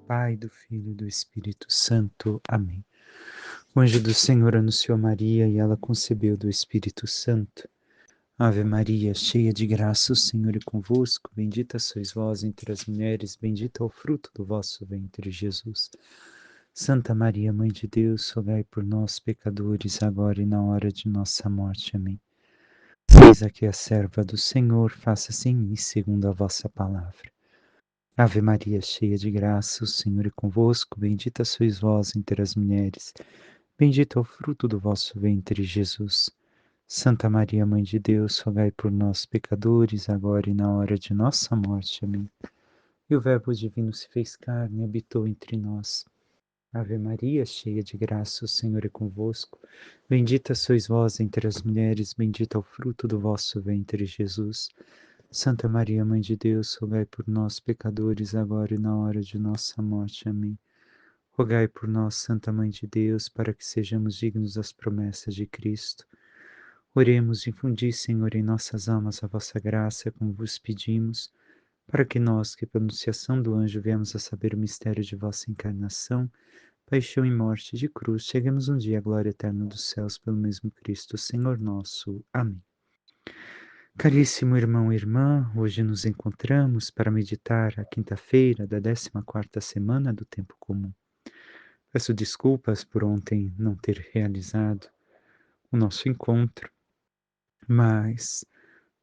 Pai, do Filho e do Espírito Santo. Amém. O anjo do Senhor anunciou a Maria e ela concebeu do Espírito Santo. Ave Maria, cheia de graça, o Senhor é convosco. Bendita sois vós entre as mulheres, bendito é o fruto do vosso ventre, Jesus. Santa Maria, Mãe de Deus, rogai por nós, pecadores, agora e na hora de nossa morte. Amém. Eis aqui a serva do Senhor, faça-se em mim segundo a vossa palavra. Ave Maria, cheia de graça, o Senhor é convosco, bendita sois vós entre as mulheres, bendito é o fruto do vosso ventre, Jesus. Santa Maria, Mãe de Deus, rogai por nós, pecadores, agora e na hora de nossa morte. Amém. E o Verbo divino se fez carne e habitou entre nós. Ave Maria, cheia de graça, o Senhor é convosco, bendita sois vós entre as mulheres, bendito é o fruto do vosso ventre, Jesus. Santa Maria, Mãe de Deus, rogai por nós, pecadores, agora e na hora de nossa morte. Amém. Rogai por nós, Santa Mãe de Deus, para que sejamos dignos das promessas de Cristo. Oremos, infundi, Senhor, em nossas almas a vossa graça, como vos pedimos, para que nós, que pela anunciação do anjo viemos a saber o mistério de vossa encarnação, paixão e morte de cruz, cheguemos um dia à glória eterna dos céus pelo mesmo Cristo, Senhor nosso. Amém. Caríssimo irmão e irmã, hoje nos encontramos para meditar a quinta-feira da 14ª semana do Tempo Comum. Peço desculpas por ontem não ter realizado o nosso encontro, mas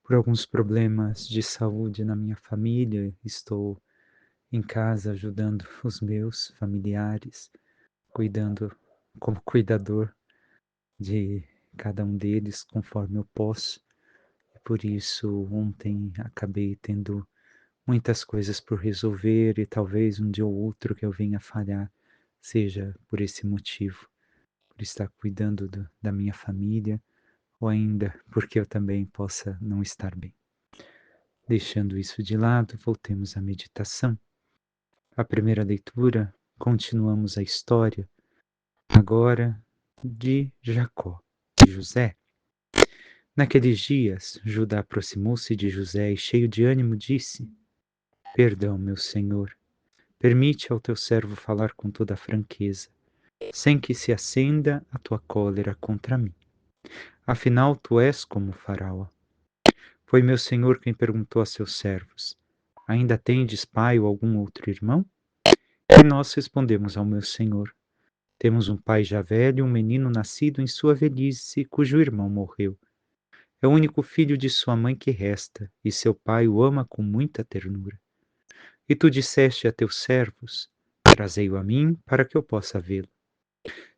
por alguns problemas de saúde na minha família, estou em casa ajudando os meus familiares, cuidando como cuidador de cada um deles conforme eu posso. Por isso, ontem acabei tendo muitas coisas por resolver e talvez um dia ou outro que eu venha falhar, seja por esse motivo, por estar cuidando da minha família, ou ainda porque eu também possa não estar bem. Deixando isso de lado, voltemos à meditação. A primeira leitura, continuamos a história, agora de Jacó e José. Naqueles dias, Judá aproximou-se de José e, cheio de ânimo, disse: Perdão, meu senhor, permite ao teu servo falar com toda a franqueza, sem que se acenda a tua cólera contra mim. Afinal, tu és como o Faraó. Foi meu senhor quem perguntou a seus servos: Ainda tendes pai ou algum outro irmão? E nós respondemos ao meu senhor: Temos um pai já velho e um menino nascido em sua velhice, cujo irmão morreu. É o único filho de sua mãe que resta, e seu pai o ama com muita ternura. E tu disseste a teus servos: Trazei-o a mim, para que eu possa vê-lo.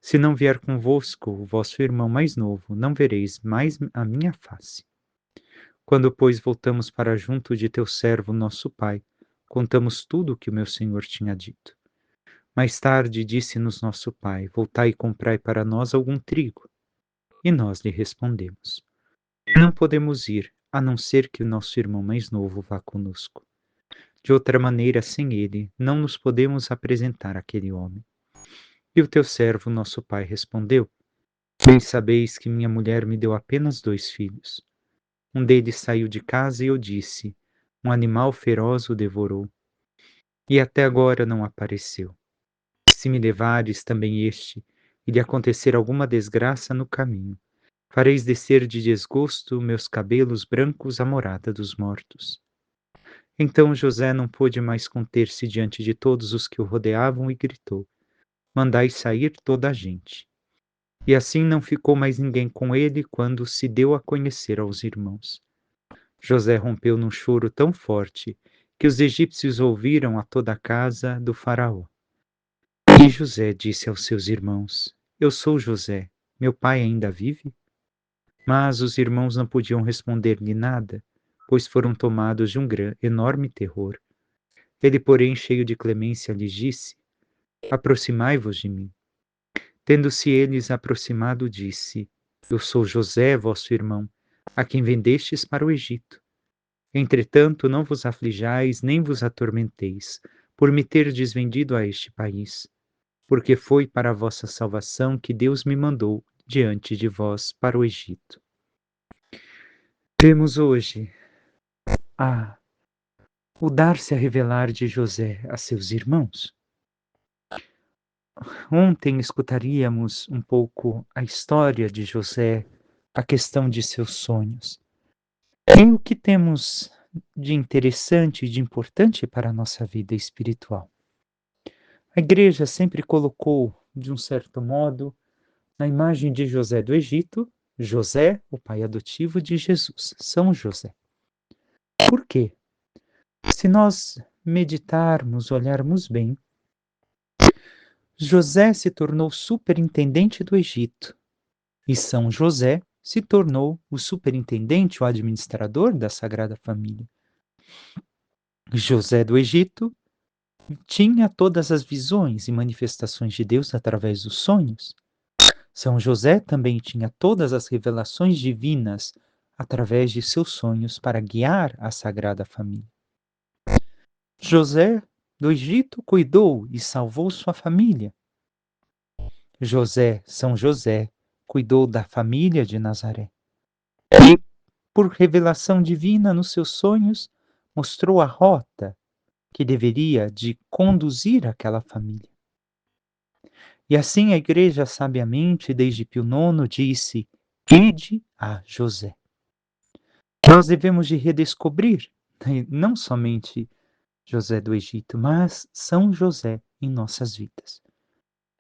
Se não vier convosco o vosso irmão mais novo, não vereis mais a minha face. Quando, pois, voltamos para junto de teu servo, nosso pai, contamos tudo o que o meu senhor tinha dito. Mais tarde disse-nos nosso pai: Voltai e comprai para nós algum trigo. E nós lhe respondemos: Não podemos ir, a não ser que o nosso irmão mais novo vá conosco. De outra maneira, sem ele, não nos podemos apresentar àquele homem. E o teu servo, nosso pai, respondeu: Bem sabeis que minha mulher me deu apenas 2 filhos. Um deles saiu de casa e eu disse: Um animal feroz o devorou. E até agora não apareceu. Se me levares também este, e lhe acontecer alguma desgraça no caminho, fareis descer de desgosto meus cabelos brancos à morada dos mortos. Então José não pôde mais conter-se diante de todos os que o rodeavam e gritou: Mandai sair toda a gente. E assim não ficou mais ninguém com ele quando se deu a conhecer aos irmãos. José rompeu num choro tão forte que os egípcios ouviram a toda a casa do faraó. E José disse aos seus irmãos: Eu sou José, meu pai ainda vive? Mas os irmãos não podiam responder-lhe nada, pois foram tomados de um enorme terror. Ele, porém, cheio de clemência, lhes disse: Aproximai-vos de mim. Tendo-se eles aproximado, disse: Eu sou José, vosso irmão, a quem vendestes para o Egito. Entretanto, não vos aflijais nem vos atormenteis, por me terdes vendido a este país, porque foi para a vossa salvação que Deus me mandou diante de vós para o Egito. Temos hoje o dar-se a revelar de José a seus irmãos. ontem escutaríamos um pouco a história de José, a questão de seus sonhos. E o que temos de interessante e de importante para a nossa vida espiritual? A igreja sempre colocou, de um certo modo, na imagem de José do Egito, José, o pai adotivo de Jesus, São José. Por quê? Se nós meditarmos, olharmos bem, José se tornou superintendente do Egito e São José se tornou o superintendente, o administrador da Sagrada Família. José do Egito tinha todas as visões e manifestações de Deus através dos sonhos. São José também tinha todas as revelações divinas através de seus sonhos para guiar a Sagrada Família. José do Egito cuidou e salvou sua família. São José, cuidou da família de Nazaré. E, por revelação divina nos seus sonhos, mostrou a rota que deveria de conduzir aquela família. E assim a igreja sabiamente, desde Pio IX, disse: ide a José. Nós devemos de redescobrir, não somente José do Egito, mas São José em nossas vidas.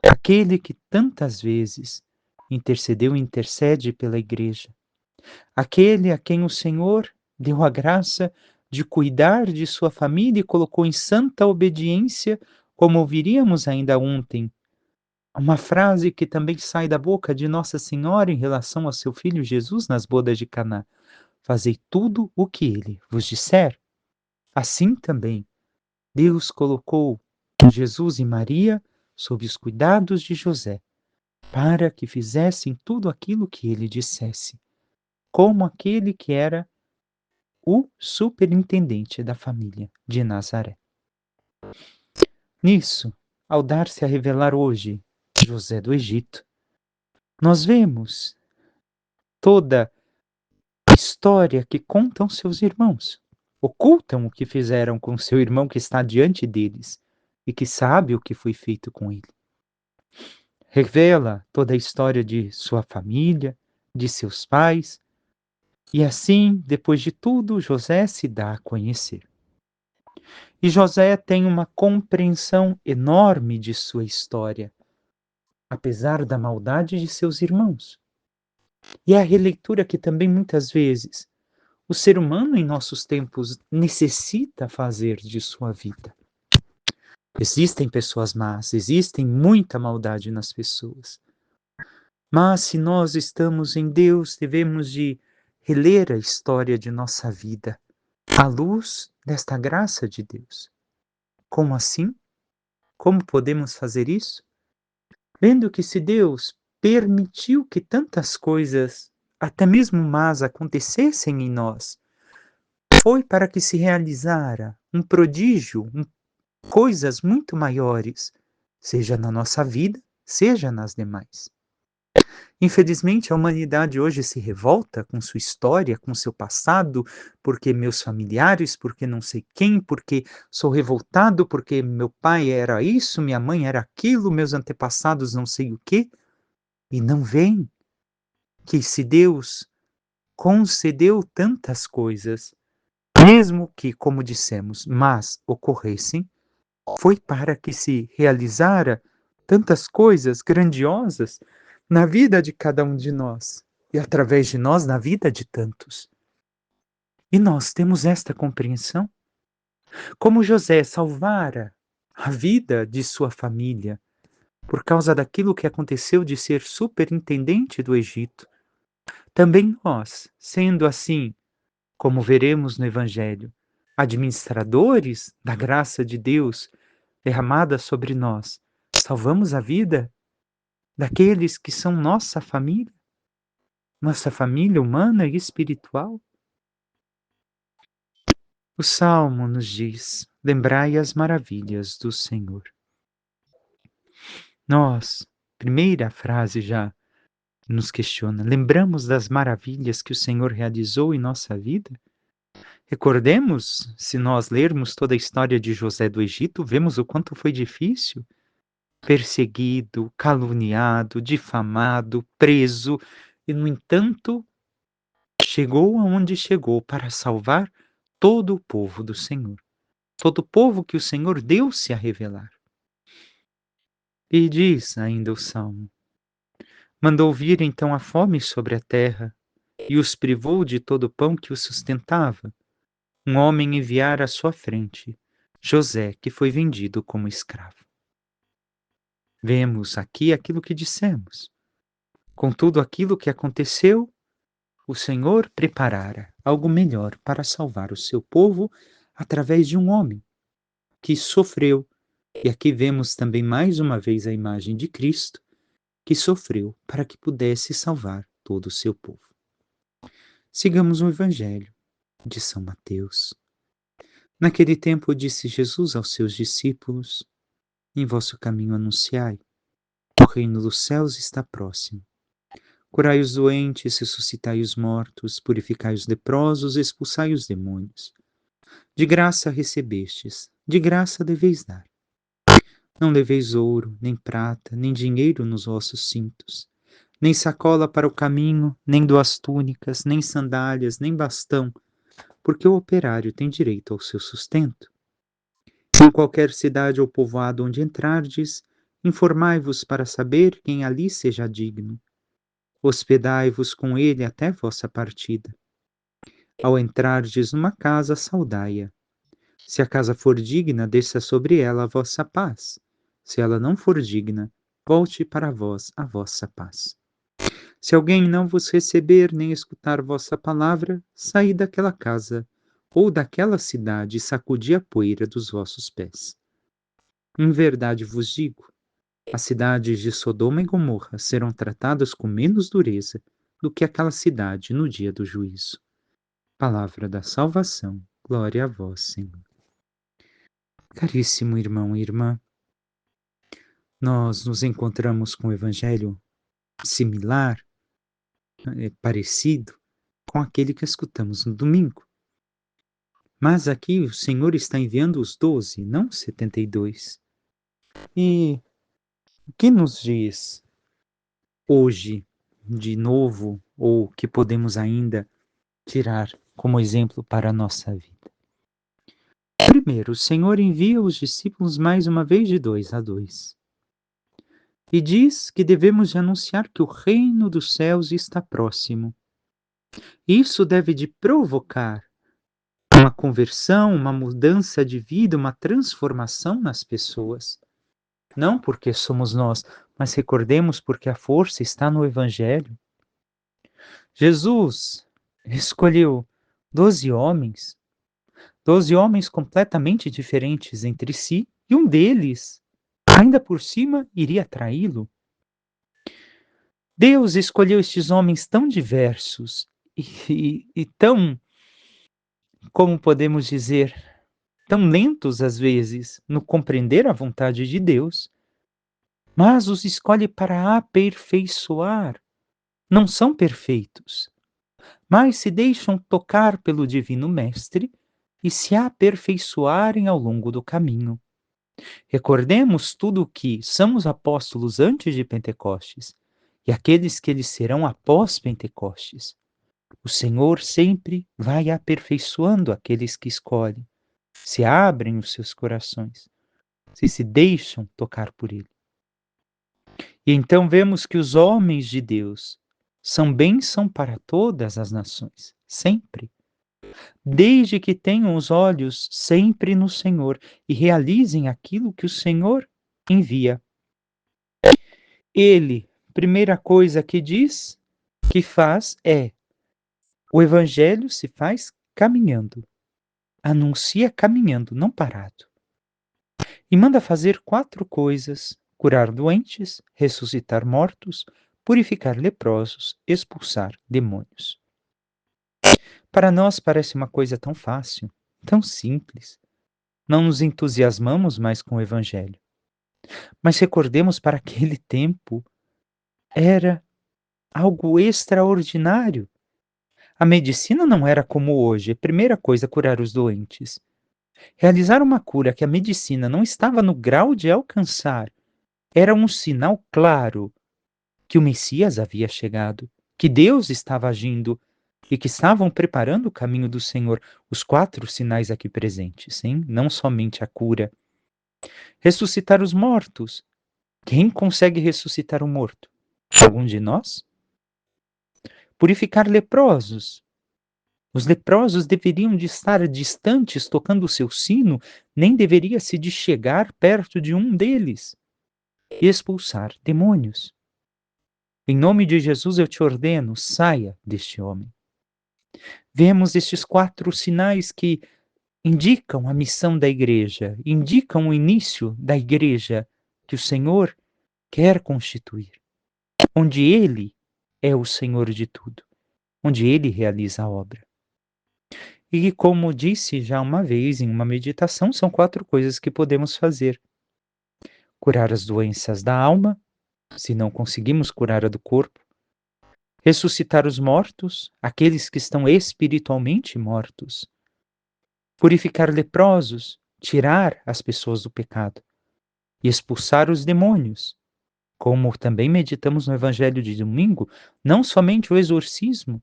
Aquele que tantas vezes intercedeu e intercede pela igreja. Aquele a quem o Senhor deu a graça de cuidar de sua família e colocou em santa obediência, como ouviríamos ainda ontem. Uma frase que também sai da boca de Nossa Senhora em relação ao seu filho Jesus nas bodas de Caná: fazei tudo o que ele vos disser. Assim também, Deus colocou Jesus e Maria sob os cuidados de José, para que fizessem tudo aquilo que ele dissesse, como aquele que era o superintendente da família de Nazaré. Nisso, ao dar-se a revelar hoje José do Egito, nós vemos toda a história que contam seus irmãos. Ocultam o que fizeram com seu irmão que está diante deles e que sabe o que foi feito com ele. Revela toda a história de sua família, de seus pais, e assim, depois de tudo, José se dá a conhecer. E José tem uma compreensão enorme de sua história, apesar da maldade de seus irmãos. E é a releitura que também muitas vezes o ser humano em nossos tempos necessita fazer de sua vida. Existem pessoas más, existem muita maldade nas pessoas. Mas se nós estamos em Deus, devemos de reler a história de nossa vida à luz desta graça de Deus. Como assim? Como podemos fazer isso? Vendo que se Deus permitiu que tantas coisas, até mesmo más, acontecessem em nós, foi para que se realizara um prodígio, coisas muito maiores, seja na nossa vida, seja nas demais. Infelizmente, a humanidade hoje se revolta com sua história, com seu passado, porque meus familiares, porque não sei quem, porque sou revoltado, porque meu pai era isso, minha mãe era aquilo, meus antepassados não sei o quê. E não veem que se Deus concedeu tantas coisas, mesmo que, como dissemos, mas ocorressem, foi para que se realizara tantas coisas grandiosas na vida de cada um de nós e através de nós na vida de tantos. E nós temos esta compreensão? Como José salvara a vida de sua família por causa daquilo que aconteceu de ser superintendente do Egito, também nós, sendo assim, como veremos no Evangelho, administradores da graça de Deus derramada sobre nós, salvamos a vida daqueles que são nossa família humana e espiritual? O Salmo nos diz: lembrai as maravilhas do Senhor. Nós, primeira frase já nos questiona, lembramos das maravilhas que o Senhor realizou em nossa vida? Recordemos, se nós lermos toda a história de José do Egito, vemos o quanto foi difícil perseguido, caluniado, difamado, preso, e, no entanto, chegou aonde chegou para salvar todo o povo do Senhor, todo o povo que o Senhor deu-se a revelar. E diz ainda o Salmo: mandou vir então a fome sobre a terra, e os privou de todo o pão que os sustentava. Um homem enviara à sua frente José, que foi vendido como escravo. Vemos aqui aquilo que dissemos. Com tudo aquilo que aconteceu, o Senhor preparara algo melhor para salvar o seu povo através de um homem que sofreu. E aqui vemos também mais uma vez a imagem de Cristo, que sofreu para que pudesse salvar todo o seu povo. Sigamos o Evangelho de São Mateus. Naquele tempo disse Jesus aos seus discípulos: em vosso caminho anunciai, o reino dos céus está próximo. Curai os doentes, ressuscitai os mortos, purificai os leprosos, expulsai os demônios. De graça recebestes, de graça deveis dar. Não leveis ouro, nem prata, nem dinheiro nos vossos cintos, nem sacola para o caminho, nem duas túnicas, nem sandálias, nem bastão, porque o operário tem direito ao seu sustento. Em qualquer cidade ou povoado onde entrardes, informai-vos para saber quem ali seja digno. Hospedai-vos com ele até vossa partida. Ao entrardes numa casa, saudai-a. Se a casa for digna, desça sobre ela a vossa paz. Se ela não for digna, volte para vós a vossa paz. Se alguém não vos receber nem escutar vossa palavra, saí daquela casa ou daquela cidade e sacudi a poeira dos vossos pés. Em verdade vos digo, as cidades de Sodoma e Gomorra serão tratadas com menos dureza do que aquela cidade no dia do juízo. Palavra da salvação, glória a vós, Senhor. Caríssimo irmão e irmã, nós nos encontramos com o Evangelho similar, parecido com aquele que escutamos no domingo. Mas aqui o Senhor está enviando os 12, não os 72. E o que nos diz hoje, de novo, ou que podemos ainda tirar como exemplo para a nossa vida? Primeiro, o Senhor envia os discípulos mais uma vez de 2 a 2. E diz que devemos anunciar que o reino dos céus está próximo. Isso deve de provocar uma conversão, uma mudança de vida, uma transformação nas pessoas. Não porque somos nós, mas recordemos porque a força está no Evangelho. Jesus escolheu 12 homens, 12 homens completamente diferentes entre si, e um deles, ainda por cima, iria traí-lo. Deus escolheu estes homens tão diversos e tão, como podemos dizer, tão lentos às vezes no compreender a vontade de Deus, mas os escolhe para aperfeiçoar. Não são perfeitos, mas se deixam tocar pelo Divino Mestre e se aperfeiçoarem ao longo do caminho. Recordemos tudo o que são os apóstolos antes de Pentecostes e aqueles que eles serão após Pentecostes. O Senhor sempre vai aperfeiçoando aqueles que escolhem, se abrem os seus corações, se deixam tocar por Ele. E então vemos que os homens de Deus são bênção para todas as nações, sempre. Desde que tenham os olhos sempre no Senhor e realizem aquilo que o Senhor envia. Ele, primeira coisa que diz, que faz é: o Evangelho se faz caminhando. Anuncia caminhando, não parado. E manda fazer 4 coisas: curar doentes, ressuscitar mortos, purificar leprosos, expulsar demônios. Para nós parece uma coisa tão fácil, tão simples. Não nos entusiasmamos mais com o Evangelho. Mas recordemos, para aquele tempo, era algo extraordinário. A medicina não era como hoje. A primeira coisa, curar os doentes. Realizar uma cura que a medicina não estava no grau de alcançar era um sinal claro que o Messias havia chegado, que Deus estava agindo e que estavam preparando o caminho do Senhor. Os 4 sinais aqui presentes, hein? Não somente a cura. Ressuscitar os mortos. Quem consegue ressuscitar um morto? Algum de nós? Purificar leprosos. Os leprosos deveriam de estar distantes, tocando o seu sino, nem deveria-se de chegar perto de um deles. E expulsar demônios. Em nome de Jesus eu te ordeno, saia deste homem. Vemos estes 4 sinais que indicam a missão da igreja, indicam o início da igreja que o Senhor quer constituir, onde Ele é o Senhor de tudo, onde Ele realiza a obra. E como disse já uma vez em uma meditação, são 4 coisas que podemos fazer. Curar as doenças da alma, se não conseguimos curar a do corpo. Ressuscitar os mortos, aqueles que estão espiritualmente mortos. Purificar leprosos, tirar as pessoas do pecado. E expulsar os demônios. Como também meditamos no Evangelho de domingo, não somente o exorcismo,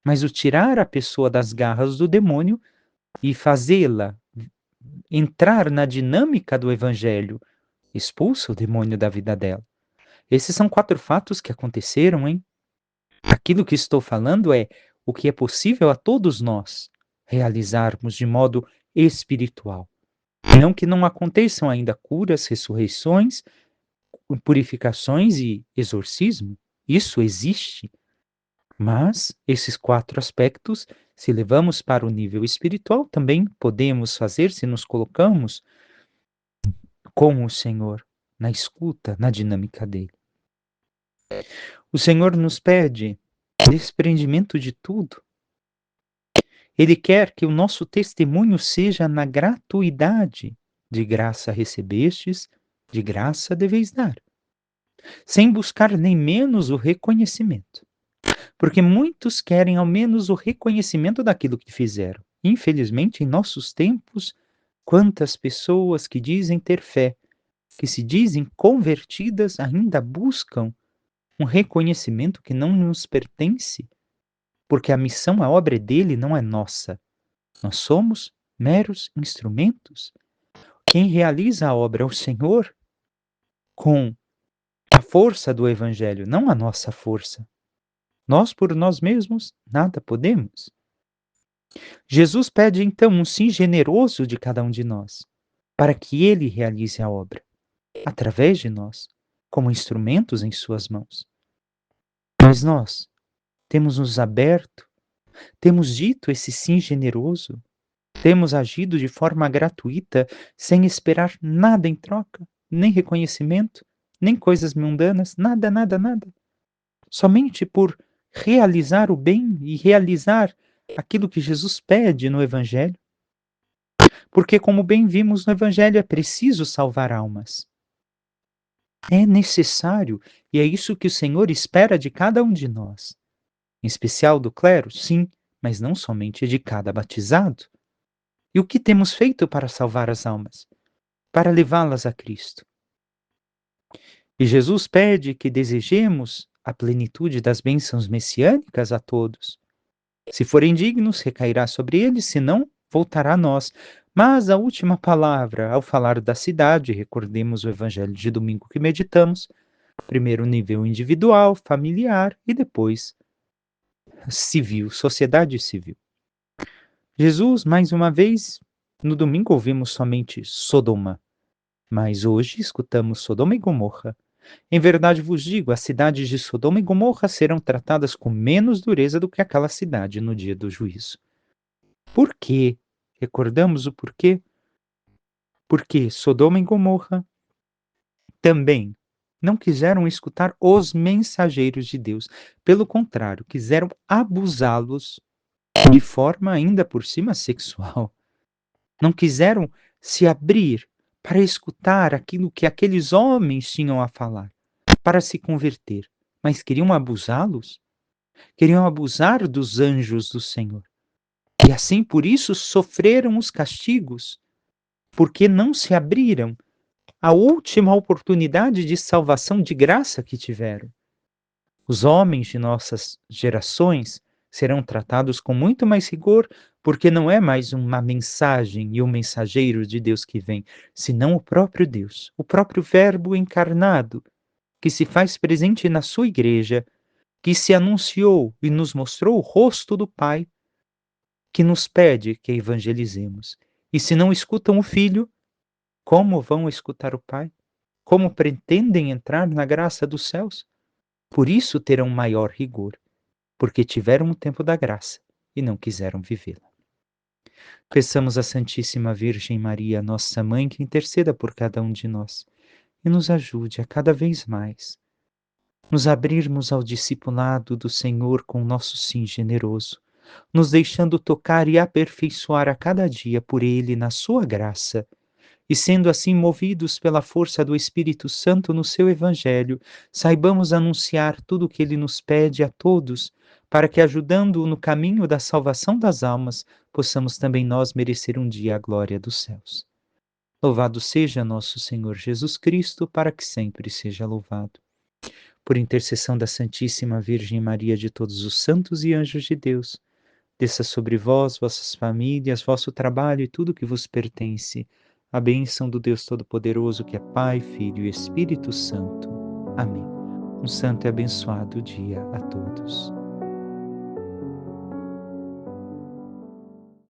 mas o tirar a pessoa das garras do demônio e fazê-la entrar na dinâmica do Evangelho. Expulsa o demônio da vida dela. Esses são 4 fatos que aconteceram, hein? Aquilo que estou falando é o que é possível a todos nós realizarmos de modo espiritual. Não que não aconteçam ainda curas, ressurreições, purificações e exorcismo. Isso existe. Mas esses 4 aspectos, se levamos para o nível espiritual, também podemos fazer se nos colocamos com o Senhor, na escuta, na dinâmica dele. O Senhor nos pede desprendimento de tudo. Ele quer que o nosso testemunho seja na gratuidade. De graça recebestes, de graça deveis dar. Sem buscar nem menos o reconhecimento. Porque muitos querem ao menos o reconhecimento daquilo que fizeram. Infelizmente, em nossos tempos, quantas pessoas que dizem ter fé, que se dizem convertidas, ainda buscam um reconhecimento que não nos pertence, porque a missão, a obra é dele, não é nossa. Nós somos meros instrumentos. Quem realiza a obra é o Senhor, com a força do Evangelho, não a nossa força. Nós, por nós mesmos, nada podemos. Jesus pede, então, um sim generoso de cada um de nós, para que ele realize a obra, através de nós, como instrumentos em suas mãos. Mas nós temos nos aberto, temos dito esse sim generoso, temos agido de forma gratuita, sem esperar nada em troca, nem reconhecimento, nem coisas mundanas, nada, nada, nada. Somente por realizar o bem e realizar aquilo que Jesus pede no Evangelho. Porque, como bem vimos no Evangelho, é preciso salvar almas. É necessário, e é isso que o Senhor espera de cada um de nós. Em especial do clero, sim, mas não somente de cada batizado. E o que temos feito para salvar as almas? Para levá-las a Cristo. E Jesus pede que desejemos a plenitude das bênçãos messiânicas a todos. Se forem dignos, recairá sobre eles, se não, voltará a nós. Mas a última palavra, ao falar da cidade, recordemos o Evangelho de domingo que meditamos, primeiro nível individual, familiar e depois civil, sociedade civil. Jesus, mais uma vez, no domingo ouvimos somente Sodoma, mas hoje escutamos Sodoma e Gomorra. Em verdade vos digo, as cidades de Sodoma e Gomorra serão tratadas com menos dureza do que aquela cidade no dia do juízo. Por quê? Recordamos o porquê? Porque Sodoma e Gomorra também não quiseram escutar os mensageiros de Deus. Pelo contrário, quiseram abusá-los de forma ainda por cima sexual. Não quiseram se abrir para escutar aquilo que aqueles homens tinham a falar, para se converter, mas queriam abusá-los, queriam abusar dos anjos do Senhor. E assim, por isso, sofreram os castigos, porque não se abriram a última oportunidade de salvação de graça que tiveram. Os homens de nossas gerações serão tratados com muito mais rigor, porque não é mais uma mensagem e um mensageiro de Deus que vem, senão o próprio Deus, o próprio Verbo encarnado, que se faz presente na sua igreja, que se anunciou e nos mostrou o rosto do Pai, que nos pede que evangelizemos. E se não escutam o Filho, como vão escutar o Pai? Como pretendem entrar na graça dos céus? Por isso terão maior rigor, porque tiveram o tempo da graça e não quiseram vivê-la. Peçamos à Santíssima Virgem Maria, nossa mãe, que interceda por cada um de nós e nos ajude a cada vez mais nos abrirmos ao discipulado do Senhor com nosso sim generoso, nos deixando tocar e aperfeiçoar a cada dia por Ele na sua graça, e sendo assim movidos pela força do Espírito Santo no seu Evangelho, saibamos anunciar tudo o que Ele nos pede a todos, para que, ajudando-o no caminho da salvação das almas, possamos também nós merecer um dia a glória dos céus. Louvado seja nosso Senhor Jesus Cristo, para que sempre seja louvado. Por intercessão da Santíssima Virgem Maria, de todos os santos e anjos de Deus, desça sobre vós, vossas famílias, vosso trabalho e tudo que vos pertence, a bênção do Deus Todo-Poderoso, que é Pai, Filho e Espírito Santo. Amém. Um santo e abençoado dia a todos.